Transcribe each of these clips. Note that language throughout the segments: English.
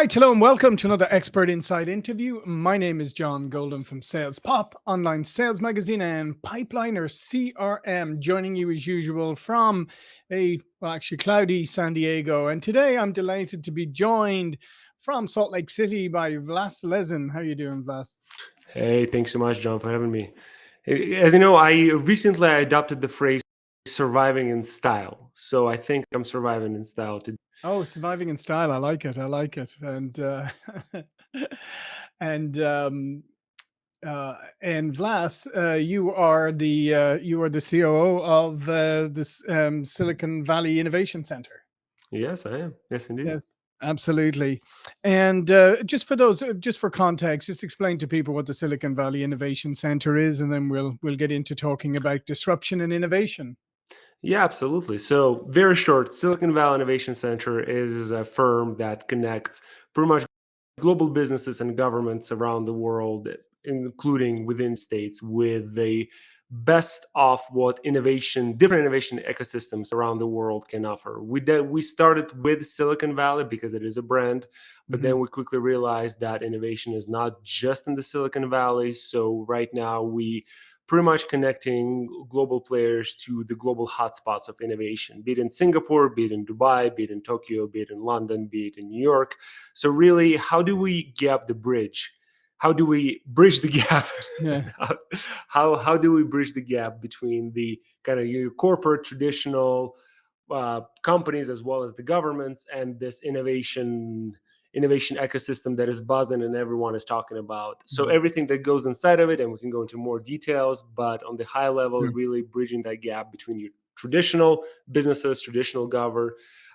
right, hello and welcome to another Expert Inside interview. My name is John Golden from Sales Pop, online sales magazine and Pipeliner CRM, joining you as usual from actually cloudy San Diego. And today I'm delighted to be joined from Salt Lake City by Vlas Lezin. How are you doing, Vlas? Hey, thanks so much, John, for having me. As you know, I recently adopted the phrase surviving in style. So I think I'm surviving in style today. Oh, surviving in style. I like it. I like it. And and Vlas, you are the COO of this Silicon Valley Innovation Center. Yes, I am. Yes, indeed. Yes, absolutely. And just for context, just explain to people what the Silicon Valley Innovation Center is, and then we'll get into talking about disruption and innovation. Yeah, absolutely. So, very short, Silicon Valley Innovation Center is a firm that connects pretty much global businesses and governments around the world, including within states, with the best of what different innovation ecosystems around the world can offer. We started with Silicon Valley because it is a brand, but Mhm. then we quickly realized that innovation is not just in the Silicon Valley. So right now we pretty much connecting global players to the global hotspots of innovation, be it in Singapore, be it in Dubai, be it in Tokyo, be it in London, be it in New York. So really, how do we gap the bridge? How do we bridge the gap? Yeah. how do we bridge the gap between the kind of your corporate traditional companies as well as the governments and this innovation ecosystem that is buzzing and everyone is talking about. So Mhm. everything that goes inside of it, and we can go into more details, but on the high level, Sure. really bridging that gap between your traditional businesses, traditional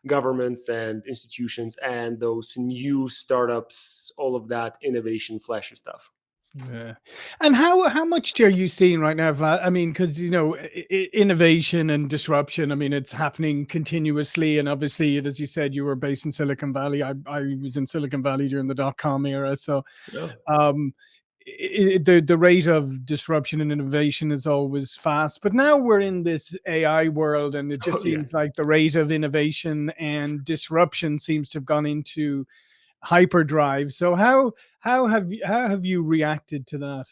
governments and institutions, and those new startups, all of that innovation flashy stuff. Yeah. And how much are you seeing right now, Vlad? I mean, because innovation and disruption. I mean, it's happening continuously, and obviously, as you said, you were based in Silicon Valley. I was in Silicon Valley during the dot-com era, so Yeah. um, the rate of disruption and innovation is always fast. But now we're in this AI world, and it just Oh yeah. seems like the rate of innovation and disruption seems to have gone into hyperdrive. So how have you reacted to that?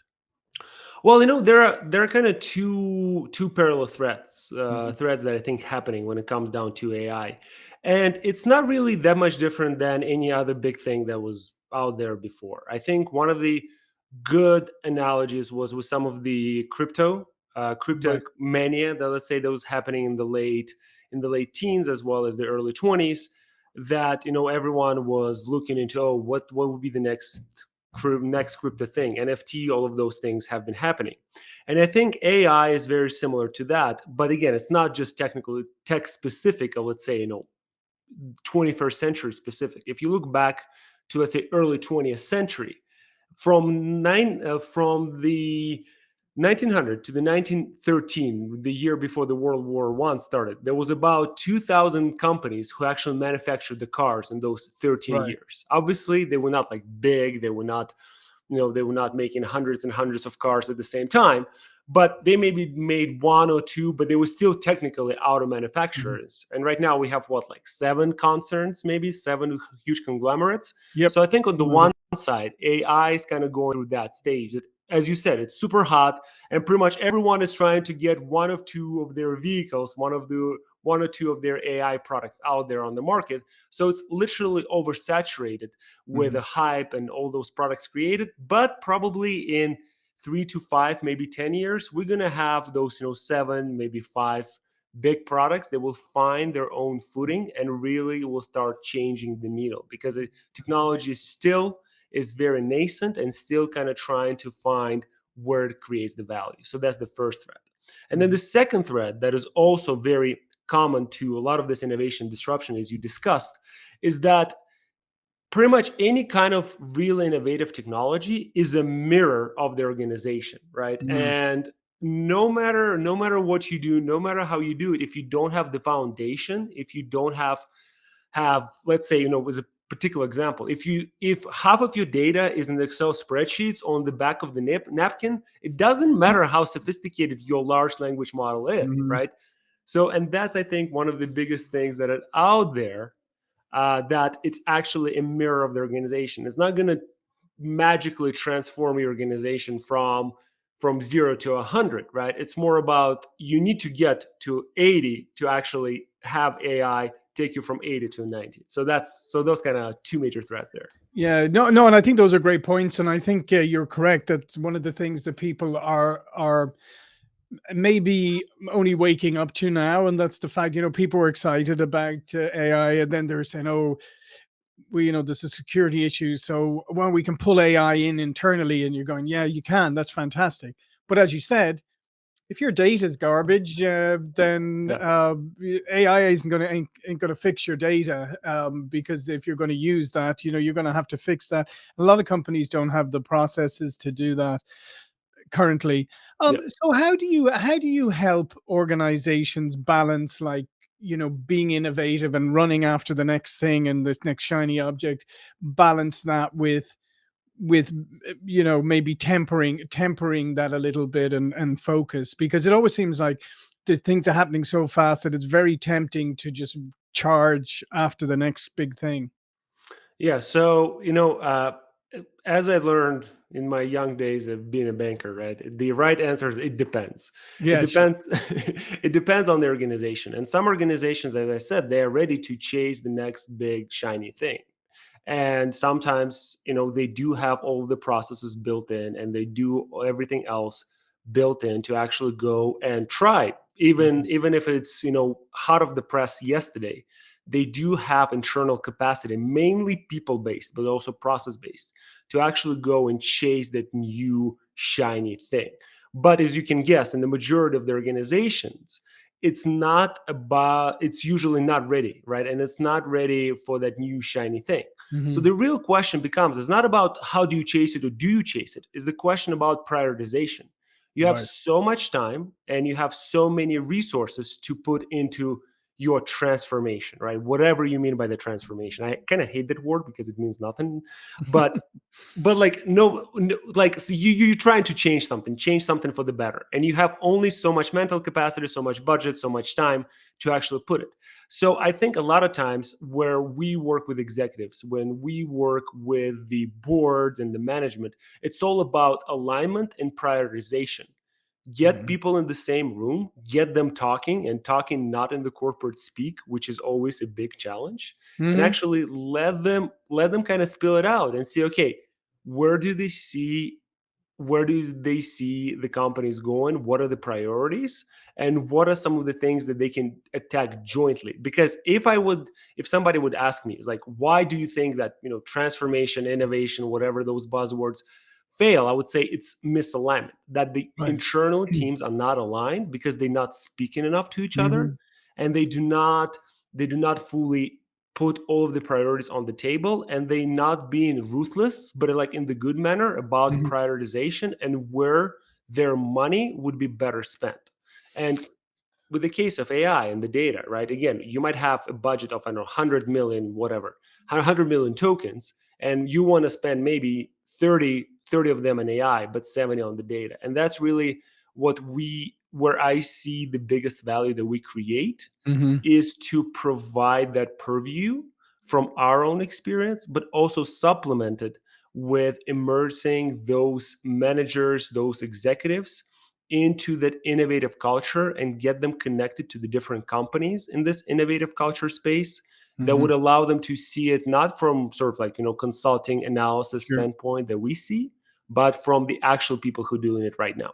Well, there are kind of two parallel Mhm. threads that I think happening when it comes down to AI, and it's not really that much different than any other big thing that was out there before. I think one of the good analogies was with some of the crypto Right. mania that, let's say, that was happening in the late teens as well as the early 20s, that everyone was looking into, oh, what would be the next crypto thing, NFT, all of those things have been happening. And I think AI is very similar to that, but again, it's not just technical tech specific, or let's say 21st century specific. If you look back to, let's say, early 20th century, from the 1900 to the 1913, the year before the World War One started, there was about 2,000 companies who actually manufactured the cars in those 13 Right. years. Obviously, they were not like big. They were not making hundreds and hundreds of cars at the same time, but they maybe made one or two, but they were still technically auto Mhm. manufacturers. And right now we have what, like seven concerns, maybe seven huge conglomerates. Yep. So I think on the Absolutely. one side, AI is kind of going through that stage. As you said, it's super hot, and pretty much everyone is trying to get one of two of their vehicles, one or two of their AI products out there on the market. So it's literally oversaturated with Mhm. a hype and all those products created. But probably in 3 to 5, maybe 10 years, we're gonna have those, seven, maybe five big products that will find their own footing and really will start changing the needle, because technology still is very nascent and still kind of trying to find where it creates the value. So that's the first thread. And then Mhm. the second thread that is also very common to a lot of this innovation disruption, as you discussed, is that pretty much any kind of real innovative technology is a mirror of the organization, right? Mhm. And no matter what you do, no matter how you do it, if you don't have the foundation, if you don't have, let's say, was a particular example, if half of your data is in Excel spreadsheets on the back of the napkin, it doesn't matter how sophisticated your large language model is, Mhm. right? So, and that's, I think, one of the biggest things that are out there, that it's actually a mirror of the organization. It's not going to magically transform your organization from 0 to 100, right? It's more about you need to get to 80 to actually have AI take you from 80 to 90. So those kind of two major threats there. Yeah, no, no, and I think those are great points, and I think you're correct that one of the things that people are maybe only waking up to now, and that's the fact, people were excited about AI, and then they're saying, oh, we, this is security issues, so well, we can pull AI in internally, and you're going, yeah, you can, that's fantastic. But as you said, if your data is garbage, then Yeah. AI isn't going to ain't going to fix your data, because if you're going to use that, you're going to have to fix that. A lot of companies don't have the processes to do that currently. Yeah. So how do you help organizations balance, like, being innovative and running after the next thing and the next shiny object, balance that with maybe tempering that a little bit, and focus, because it always seems like the things are happening so fast that it's very tempting to just charge after the next big thing. Yeah. So, as I learned in my young days of being a banker, right? The right answer is it depends. It Yeah, sure. depends. It depends on the organization. And some organizations, as I said, they are ready to chase the next big shiny thing. And sometimes, they do have all of the processes built in, and they do everything else built in to actually go and try, Mhm. even if it's hot off the press yesterday. They do have internal capacity, mainly people based but also process based, to actually go and chase that new shiny thing. But as you can guess, in the majority of the organizations, it's usually not ready, right? And it's not ready for that new shiny thing. So Mhm. the real question becomes, it's not about how do you chase it or do you chase it? It's the question about prioritization. You have Right. so much time and you have so many resources to put into your transformation, right? Whatever you mean by the transformation. I kind of hate that word because it means nothing. But like no, like so you're trying to change something for the better, and you have only so much mental capacity, so much budget, so much time to actually put it. So I think a lot of times where we work with executives, when we work with the boards and the management, it's all about alignment and prioritization. Get Mhm. people in the same room, get them talking, and talking not in the corporate speak, which is always a big challenge, and Mhm. actually let them kind of spill it out and see, okay, where do they see where do they see the companies going, what are the priorities, and what are some of the things that they can attack jointly. Because if somebody would ask me, it's like, why do you think that transformation, innovation, whatever those buzzwords fail, I would say it's misalignment, that the Right. internal teams are not aligned because they're not speaking enough to each other, Mhm. and they do not fully put all of the priorities on the table, and they not being ruthless but like in the good manner about Mhm. prioritization and where their money would be better spent. And with the case of AI and the data, right? Again, you might have a budget of, I don't know, 100 million, whatever, 100 million tokens, and you want to spend maybe 30 of them in AI, but 70 on the data. And that's really where I see the biggest value that we create, Mhm. is to provide that purview from our own experience, but also supplemented with immersing those managers, those executives into that innovative culture and get them connected to the different companies in this innovative culture space that Mhm. would allow them to see it not from sort of like, consulting analysis Sure. standpoint that we see, but from the actual people who are doing it right now.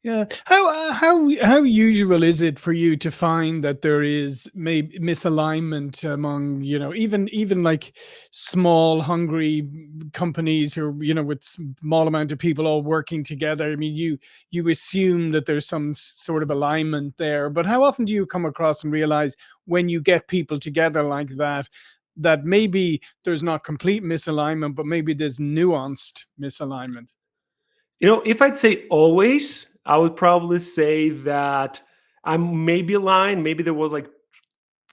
Yeah. How usual is it for you to find that there is maybe misalignment among, even like small hungry companies, who, with small amount of people all working together? I mean, you assume that there's some sort of alignment there, but how often do you come across and realize, when you get people together like that, that maybe there's not complete misalignment, but maybe there's nuanced misalignment? If I'd say always, I would probably say that I'm maybe lying. Maybe there was like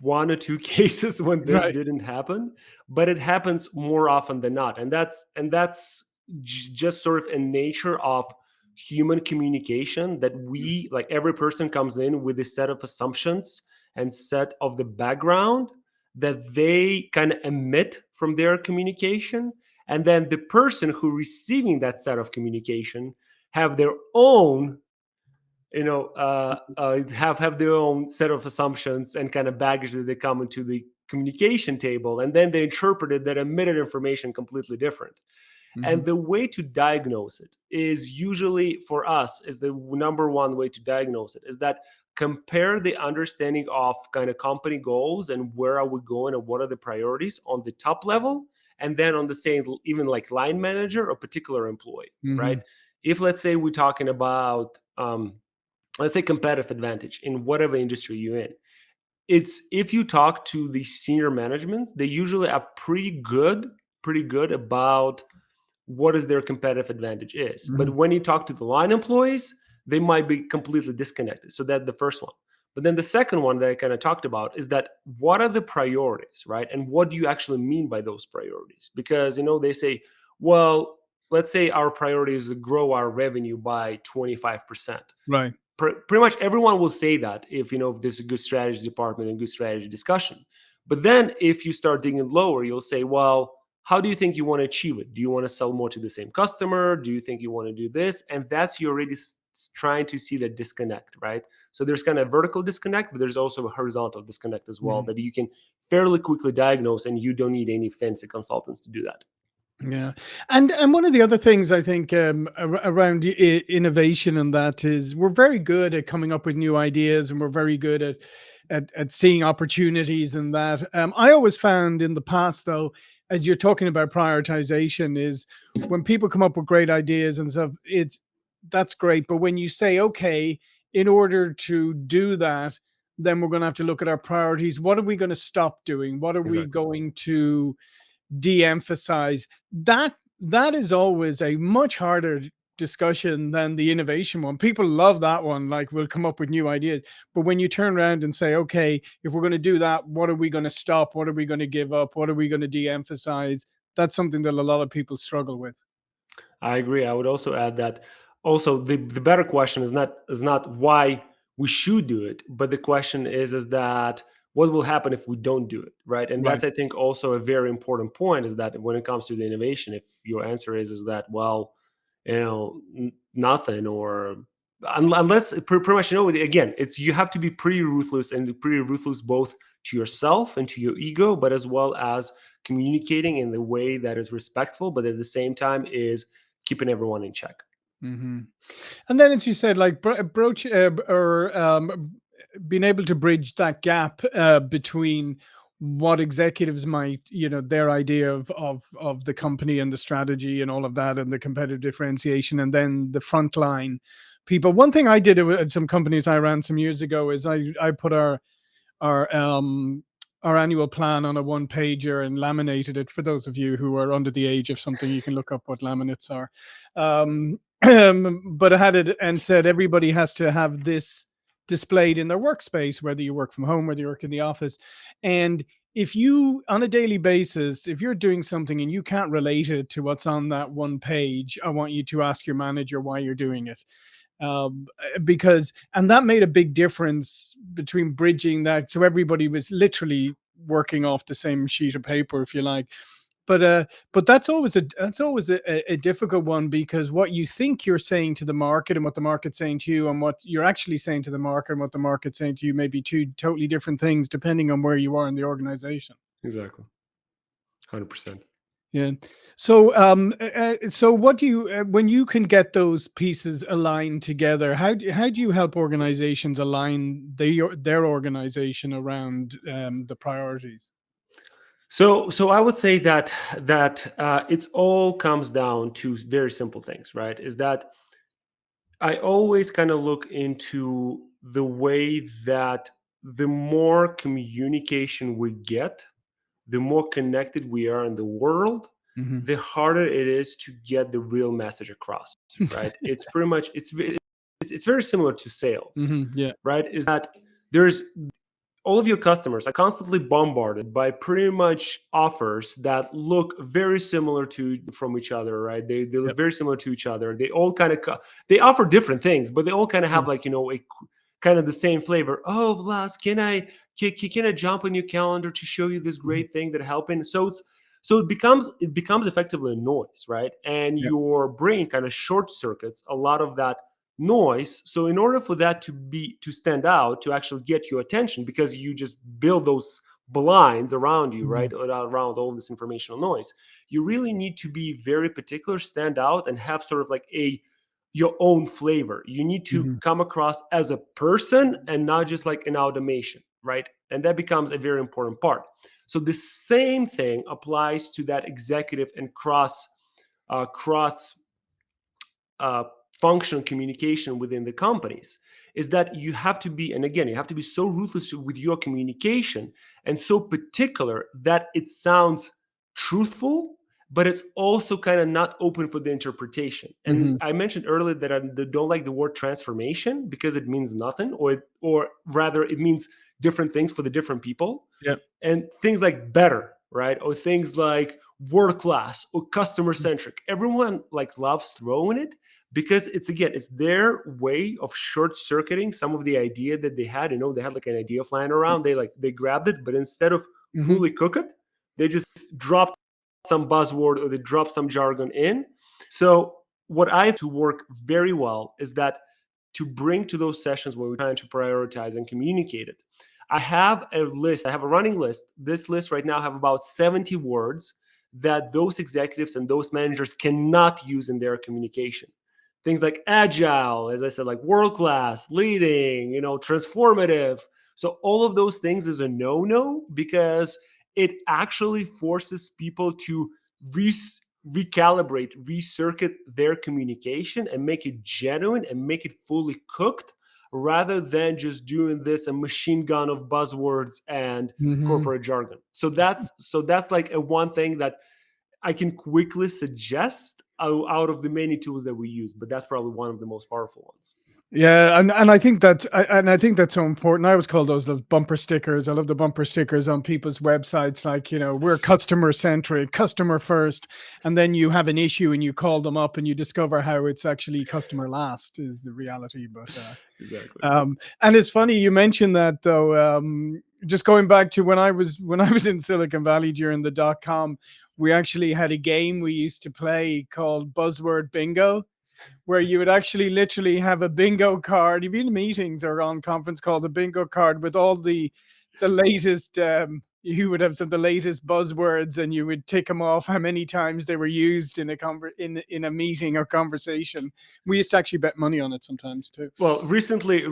one or two cases when this Right. didn't happen, but it happens more often than not. And that's just sort of a nature of human communication, that we, like, every person comes in with a set of assumptions and set of the background that they kind of emit from their communication, and then the person who receiving that set of communication have their own, have their own set of assumptions and kind of baggage that they come into the communication table, and then they interpreted that emitted information completely different. Hmm. And the way to diagnose it is usually, for us, is the number one way to diagnose it is that compare the understanding of kind of company goals and where are we going and what are the priorities on the top level, and then on the same, even like line manager or particular employee, right? Hmm. If let's say we're talking about let's say competitive advantage in whatever industry you're in, it's if you talk to the senior management, they usually are pretty good about what is their competitive advantage is. But Hmm. when you talk to the line employees, they might be completely disconnected. So that's the first one. But then the second one that I kind of talked about is that what are the priorities, right? And what do you actually mean by those priorities? Because they say, well, let's say our priority is to grow our revenue by 25%. Right. Pretty much everyone will say that if there's a good strategy department and good strategy discussion. But then if you start digging lower, you'll say, well, how do you think you want to achieve it? Do you want to sell more to the same customer? Do you think you want to do this? And that's you already trying to see that disconnect, right? So there's kind of vertical disconnect, but there's also a horizontal disconnect as well Hmm. that you can fairly quickly diagnose, and you don't need any fancy consultants to do that. Yeah, and one of the other things I think around innovation and that is we're very good at coming up with new ideas, and we're very good at seeing opportunities and that. I always found in the past, though, as you're talking about prioritization, is when people come up with great ideas and stuff, that's great. But when you say, okay, in order to do that, then we're going to have to look at our priorities. What are we going to stop doing? What are we Exactly. going to de-emphasize? That is always a much harder discussion than the innovation one. People love that one, like we'll come up with new ideas. But when you turn around and say, okay, if we're going to do that, what are we going to stop? What are we going to give up? What are we going to de-emphasize? That's something that a lot of people struggle with. I agree. I would also add that also the better question is not why we should do it, but the question is that what will happen if we don't do it, right? And Right. that's, I think, also a very important point, is that when it comes to the innovation, if your answer is that, well, nothing, or unless pretty much, again, it's you have to be pretty ruthless, and pretty ruthless both to yourself and to your ego, but as well as communicating in the way that is respectful, but at the same time is keeping everyone in check. Hmm. And then, as you said, like broach or being able to bridge that gap between what executives might, their idea of the company and the strategy and all of that, and the competitive differentiation, and then the frontline people. One thing I did at some companies I ran some years ago is I put our our annual plan on a one pager and laminated it. For those of you who are under the age of something, you can look up what laminates are. But I had it and said everybody has to have this displayed in their workspace, whether you work from home, whether you work in the office. And if you, on a daily basis, if you're doing something and you can't relate it to what's on that one page, I want you to ask your manager why you're doing it. Because and that made a big difference between bridging that, so everybody was literally working off the same sheet of paper, if you like. But that's always a difficult one, because what you think you're saying to the market and what the market's saying to you, and what you're actually saying to the market and what the market's saying to you, may be two totally different things depending on where you are in the organization. Exactly. 100%. Yeah. So what do you, when you can get those pieces aligned together, how do you help organizations align their organization around the priorities? So I would say that it all comes down to very simple things, right? Is that I always kind of look into the way that the more communication we get, the more connected we are in the world, Hmm. the harder it is to get the real message across, right? It's pretty much it's very similar to sales, Hmm. Yeah. right? Is that there's all of your customers are constantly bombarded by pretty much offers that look very similar to from each other, right? They look Yep. very similar to each other. They all kind of they offer different things, but they all kind of Mm. have, like, kind of the same flavor. Oh, Vlas, can I jump on your calendar to show you this great thing that happened? So it becomes effectively a noise, right? And Yeah. your brain kind of short circuits a lot of that noise. So in order for that to stand out, to actually get your attention, because you just build those blinds around you, Mhm. right, around all this informational noise, you really need to be very particular, stand out, and have sort of like a your own flavor. You need to Mhm. come across as a person and not just like an automation, right? And that becomes a very important part. So the same thing applies to that executive and cross uh, functional communication within the companies. Is that you have to be, and again, you have to be so ruthless with your communication and so particular that it sounds truthful, but it's also kind of not open for the interpretation. And Mhm. I mentioned earlier that I don't like the word transformation because it means nothing, or rather, it means different things for the different people. Yeah. And things like better, right, or things like world class or customer centric, everyone like loves throwing it, because it's, again, it's their way of short circuiting some of the idea that they had. They had like an idea flying around, they grabbed it, but instead of Mhm. fully cook it, they just dropped some buzzword or they dropped some jargon in. So what I have to work very well is that to bring to those sessions where we're trying to prioritize and communicate it, I have a list, I have a running list. This list right now have about 70 words that those executives and those managers cannot use in their communication. Things like agile, as I said, like world class, leading, transformative. So all of those things is a no-no, because it actually forces people to re- recalibrate, recircuit their communication and make it genuine and make it fully cooked, rather than just doing this a machine gun of buzzwords and Mhm. corporate jargon. So that's like a one thing that I can quickly suggest out of the many tools that we use, but that's probably one of the most powerful ones. Yeah, and I think that and I think that's so important. I always call those the bumper stickers. I love the bumper stickers on people's websites, like, we're customer centric, customer first, and then you have an issue and you call them up and you discover how it's actually customer last is the reality. But Exactly. and it's funny you mentioned that though. Just going back to when I was in Silicon Valley during the dot com, we actually had a game we used to play called Buzzword Bingo, where you would actually literally have a bingo card. You'd be in meetings or on conference call, the bingo card with all the latest. You would have some of the latest buzzwords, and you would tick them off how many times they were used in in a meeting or conversation. We used to actually bet money on it sometimes too. Well, recently,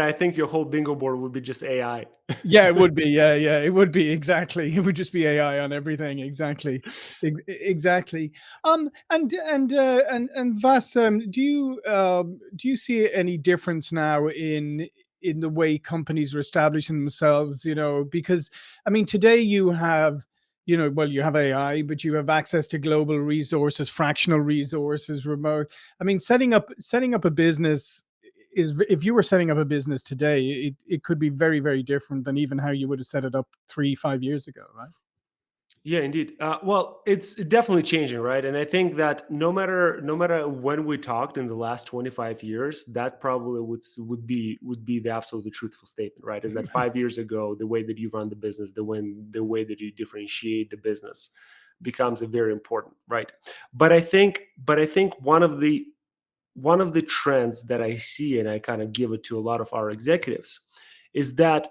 I think your whole bingo board would be just AI. Yeah, it would be. Yeah, yeah, it would be exactly. It would just be AI on everything. Exactly, exactly. And Vas, do you see any difference now in the way companies are establishing themselves? Because I mean, today you have. Well, you have AI, but you have access to global resources, fractional resources, remote. I mean, setting up a business is if you were setting up a business today, it could be very, very different than even how you would have set it up 3, 5 years ago, right? Yeah, indeed. Well, it's definitely changing, right? And I think that no matter when we talked in the last 25 years, that probably would be the absolutely truthful statement, right? Is that 5 years ago, the way that you run the business, the way that you differentiate the business becomes a very important, right? But I think one of the trends that I see, and I kind of give it to a lot of our executives, is that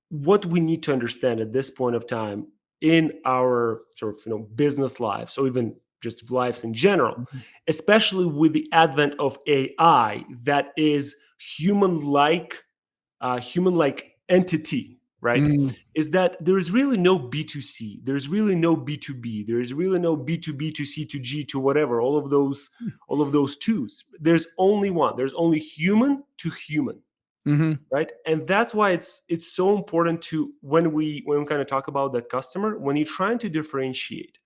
what we need to understand at this point of time in our sort of business lives, or even just lives in general, Mhm. especially with the advent of AI that is human like entity, right? Mm, Is that there is really no B2C, there's really no B2B, there is really no B2B to C to G to whatever, all of those twos. There's only one. There's only human to human, mhm, right? And that's why it's so important to, when we kind of talk about that customer, when you're trying to differentiate,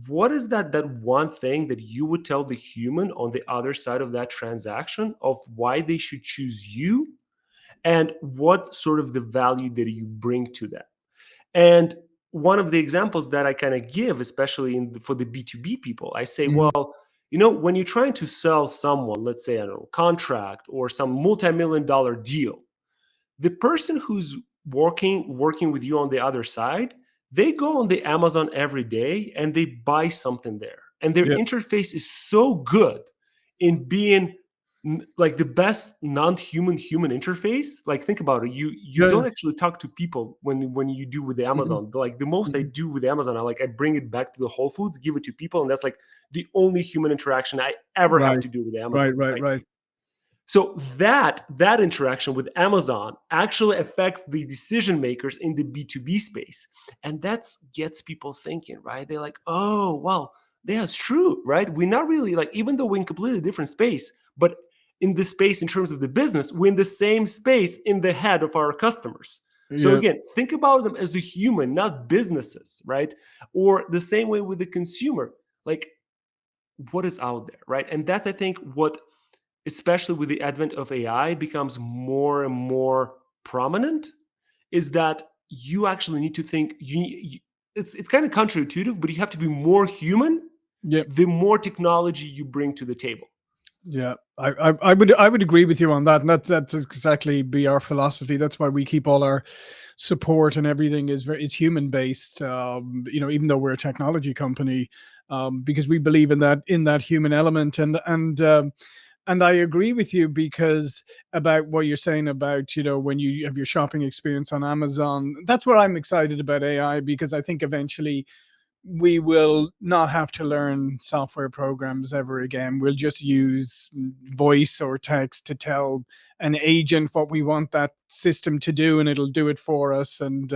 what is that one thing that you would tell the human on the other side of that transaction of why they should choose you, and what sort of the value that you bring to that. And one of the examples that I kind of give, especially for the B2B people, I say, mhm, well, when you're trying to sell someone, let's say, I don't know, contract or some multi-million dollar deal, the person who's working with you on the other side, they go on the Amazon every day and they buy something there. And their Yep. interface is so good in being like the best non-human human interface. Like, think about it. You Yeah. don't actually talk to people when you do with the Mhm, Amazon. Like, the most I mhm. do with Amazon, I bring it back to the Whole Foods, give it to people, and that's like the only human interaction I ever have Right. to do with Amazon. Right. Right. Like, Right. so that interaction with Amazon actually affects the decision makers in the B2B space. And that gets people thinking, right? They're like, oh, well, that's true, right? We're not really like, even though we're in completely different space, but in this space, in terms of the business, we're in the same space in the head of our customers. So Yeah. again, think about them as a human, not businesses, right? Or the same way with the consumer, like, what is out there, right? And that's, I think, what, especially with the advent of AI, becomes more and more prominent, is that you actually need to think. It's kind of counterintuitive, but you have to be more human Yep. the more technology you bring to the table. Yeah, I would agree with you on that, and that's exactly be our philosophy. That's why we keep all our support and everything is human based. Even though we're a technology company, because we believe in that human element, and I agree with you because about what you're saying about when you have your shopping experience on Amazon. That's what I'm excited about AI, because I think eventually we will not have to learn software programs ever again. We'll just use voice or text to tell an agent what we want that system to do, and it'll do it for us. And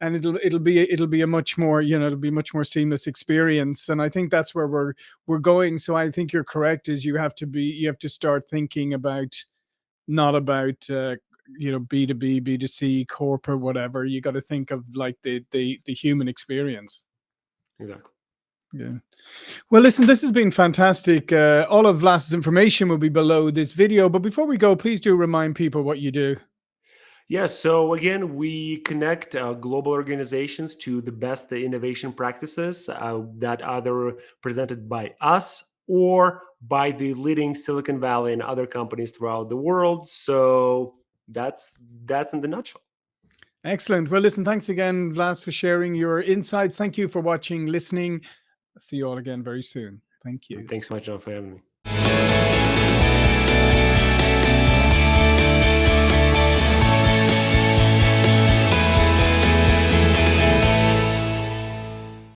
it'll be a much more it'll be much more seamless experience. And I think that's where we're going. So I think you're correct. Is you have to start thinking about not about B2B, B2C, corporate, whatever. You got to think of like the human experience. Exactly. Yeah. Well, listen, this has been fantastic. All of Vlas's information will be below this video. But before we go, please do remind people what you do. Yeah, so again, we connect global organizations to the best innovation practices that are either presented by us or by the leading Silicon Valley and other companies throughout the world. So that's in the nutshell. Excellent. Well, listen, thanks again, Vlas, for sharing your insights. Thank you for watching, listening. See you all again very soon. Thank And you. thanks so much, John, for having me.